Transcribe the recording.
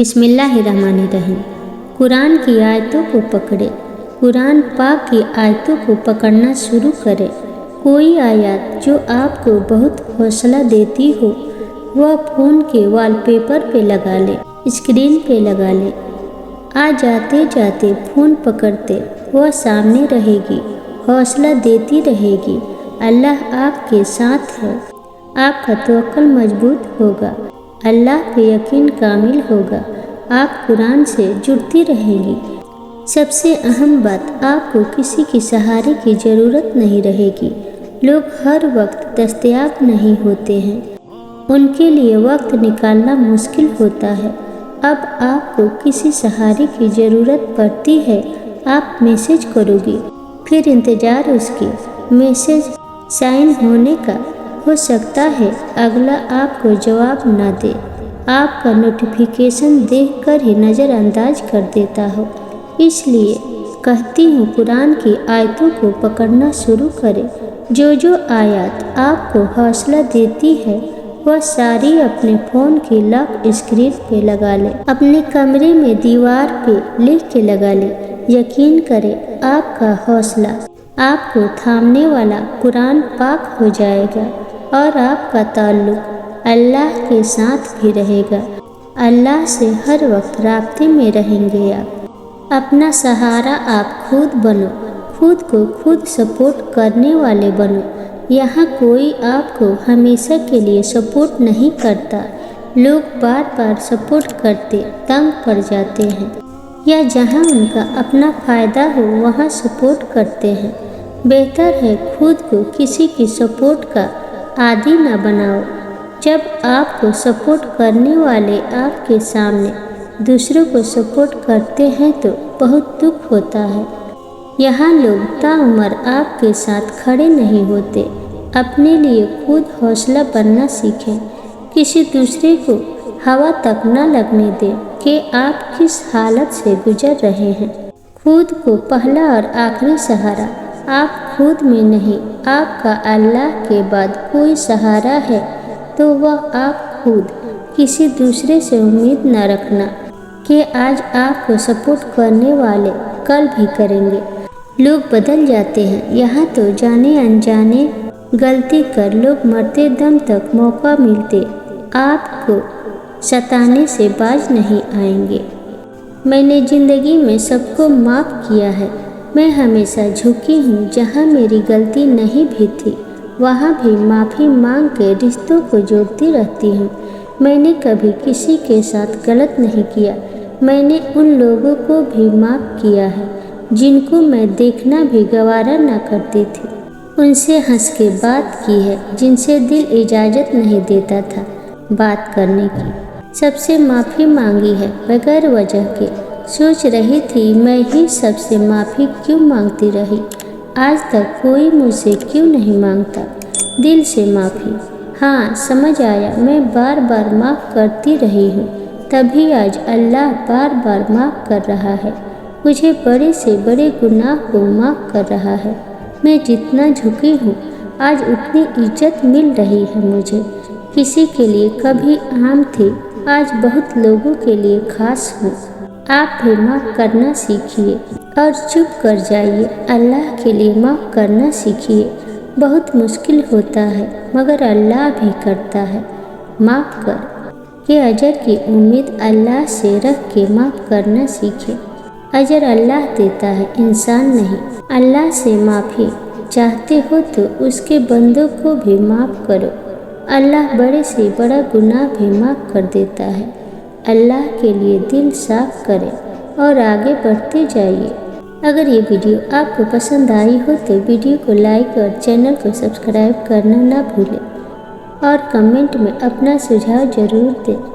बिस्मिल्लाहिर्रहमानिर्रहीम। कुरान की आयतों को पकड़े। कुरान पाक की आयतों को पकड़ना शुरू करें। कोई आयत जो आपको बहुत हौसला देती हो वह फ़ोन के वॉलपेपर पे लगा ले, स्क्रीन पे लगा ले। आ जाते जाते फ़ोन पकड़ते वह सामने रहेगी, हौसला देती रहेगी। अल्लाह आपके साथ है। आपका तवक्कुल मजबूत होगा, अल्लाह पे यकीन कामिल होगा। आप कुरान से जुड़ती रहेंगी। सबसे अहम बात, आपको किसी के सहारे की ज़रूरत नहीं रहेगी। लोग हर वक्त दस्तयाब नहीं होते हैं, उनके लिए वक्त निकालना मुश्किल होता है। अब आपको किसी सहारे की ज़रूरत पड़ती है, आप मैसेज करोगी, फिर इंतज़ार उसकी मैसेज साइन होने का। हो सकता है अगला आपको जवाब ना दे, आपका नोटिफिकेशन देखकर ही नज़रअंदाज कर देता हो। इसलिए कहती हूँ, कुरान की आयतों को पकड़ना शुरू करें। जो आयत आपको हौसला देती है वह सारी अपने फ़ोन की लॉक स्क्रीन पे लगा ले, अपने कमरे में दीवार पे लिख के लगा ले। यकीन करें, आपका हौसला आपको थामने वाला कुरान पाक हो जाएगा और आपका ताल्लुक़ अल्लाह के साथ भी रहेगा। अल्लाह से हर वक्त राब्ते में रहेंगे आप। अपना सहारा आप खुद बनो, खुद को खुद सपोर्ट करने वाले बनो। यहाँ कोई आपको हमेशा के लिए सपोर्ट नहीं करता। लोग बार बार सपोर्ट करते तंग पड़ जाते हैं, या जहाँ उनका अपना फ़ायदा हो वहाँ सपोर्ट करते हैं। बेहतर है खुद को किसी की सपोर्ट का आदी ना बनाओ। जब आपको सपोर्ट करने वाले आपके सामने दूसरों को सपोर्ट करते हैं तो बहुत दुख होता है। यहाँ लोग ताउम्र आपके साथ खड़े नहीं होते। अपने लिए खुद हौसला बनना सीखें। किसी दूसरे को हवा तक न लगने दें कि आप किस हालत से गुजर रहे हैं। खुद को पहला और आखिरी सहारा आप खुद में नहीं, आपका अल्लाह के बाद कोई सहारा है तो वह आप खुद। किसी दूसरे से उम्मीद न रखना कि आज आपको सपोर्ट करने वाले कल भी करेंगे। लोग बदल जाते हैं। यहाँ तो जाने अनजाने गलती कर लोग मरते दम तक मौका मिलते आपको सताने से बाज नहीं आएंगे। मैंने ज़िंदगी में सबको माफ़ किया है। मैं हमेशा झुकी हूँ। जहाँ मेरी गलती नहीं भी थी वहाँ भी माफ़ी मांग के रिश्तों को जोड़ती रहती हूँ। मैंने कभी किसी के साथ गलत नहीं किया। मैंने उन लोगों को भी माफ़ किया है जिनको मैं देखना भी गवारा ना करती थी। उनसे हंस के बात की है जिनसे दिल इजाज़त नहीं देता था बात करने की। सबसे माफ़ी मांगी है बगैर वजह के। सोच रही थी मैं ही सबसे माफ़ी क्यों मांगती रही। आज तक कोई मुझसे क्यों नहीं मांगता दिल से माफ़ी। हाँ, समझ आया, मैं बार बार माफ़ करती रही हूँ, तभी आज अल्लाह बार बार माफ़ कर रहा है। मुझे बड़े से बड़े गुनाह को माफ़ कर रहा है। मैं जितना झुकी हूँ आज उतनी इज्जत मिल रही है मुझे। किसी के लिए कभी आम थी, आज बहुत लोगों के लिए खास हूँ। आप भी माफ़ करना सीखिए और चुप कर जाइए। अल्लाह के लिए माफ़ करना सीखिए। बहुत मुश्किल होता है मगर अल्लाह भी करता है। माफ़ कर के अजर की उम्मीद अल्लाह से रख के माफ़ करना सीखे। अजर अल्लाह देता है, इंसान नहीं। अल्लाह से माफ़ी चाहते हो तो उसके बंदों को भी माफ़ करो। अल्लाह बड़े से बड़ा गुनाह भी माफ़ कर देता है। अल्लाह के लिए दिल साफ करें और आगे बढ़ते जाइए। अगर ये वीडियो आपको पसंद आई हो तो वीडियो को लाइक और चैनल को सब्सक्राइब करना ना भूलें और कमेंट में अपना सुझाव ज़रूर दें।